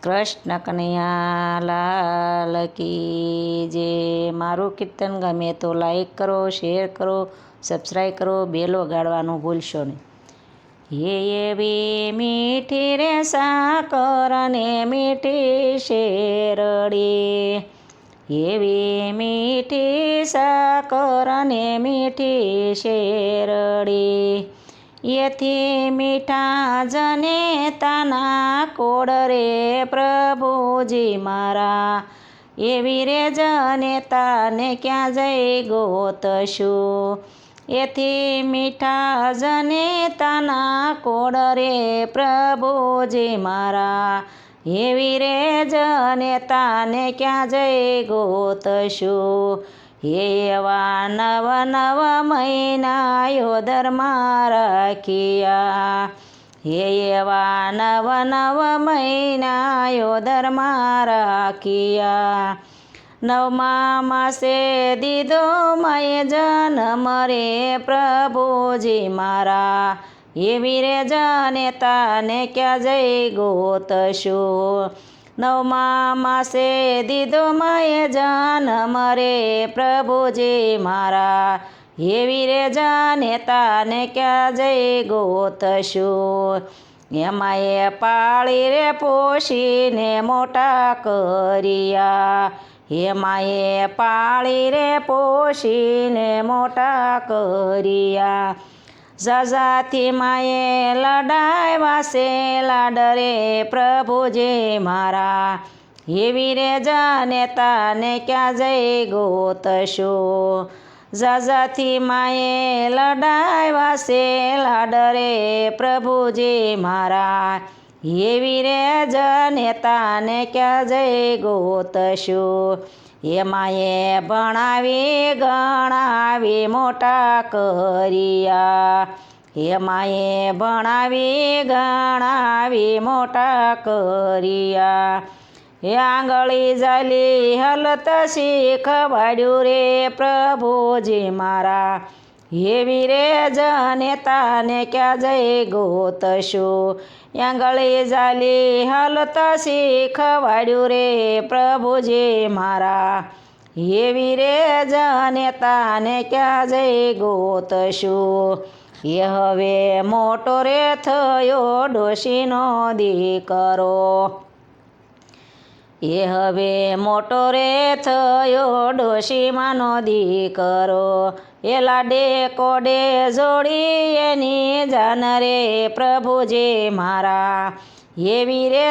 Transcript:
કૃષ્ણ કનૈયા લાલ કી જે. મારું કીર્તન ગમે તો લાઈક કરો, શેર કરો, સબસ્ક્રાઈબ કરો, બેલ વગાડવાનું ભૂલશો નહીં. હે એવી મીઠી રે સાકર ને મીઠી શેરડી, એવી મીઠી સાકર ને મીઠી શેરડી, એથી મીઠા જનેતાના કોડ રે પ્રભુજી મારા, એવી રે જનેતાને ક્યાં જઈ ગોતશું. એથી મીઠા જનેતાના કોડ રે પ્રભુજી મારા, એવી રે જનેતાને ક્યાં જઈ ગોતશું. એવા નવ નવ મહિના યોદરમાં રાખ્યા, એવા નવ નવ મહિના યોદરમાં રાખ્યા, નવમા માસે દીધો મય જન્મ રે પ્રભુજી મારા, એવી રે જનેતાને ક્યાં જઈ ગોતશું. નવમા માસે દીધો મય જન્મ રે પ્રભુજી મારા, એવી રે જનેતાને ક્યાં જઈ ગોતશું. એમાંય પાળી રે પોષીને મોટા કર્યા, એમાંય પાળી રે પોષીને મોટા કર્યા, જાજાથી માએ લડાવ્યા છે લાડ રે પ્રભુજી મારા, એવી રે જનેતાને ક્યાં જઈ ગોતશું. જાજાથી માએ લડાવ્યા છે લાડ રે પ્રભુજી મારા, એવી રે જનેતાને ક્યાં જઈ ગોતશું. એમાંય ભણાવી ગણાવી મોટા કર્યા, એમાંય ભણાવી ગણાવી મોટા કર્યા, એ આંગળી જાલી હલત શીખવાડ્યું રે પ્રભુજી મારા, એવી રે જનેતાને ક્યાં જઈ ગોતશું. આંગળી જાલી હલત શીખવાડ્યું રે પ્રભુજી મારા, એવી રે જનેતાને ક્યાં જઈ ગોતશું. એ હવે મોટો રે થયો ડોશીનો દીકરો, એ હવે મોટો રે થયો ડોશીમાનો દીકરો, એ લાડે કોડે જોડી એની જાન રે પ્રભુજી મારા, એવી રે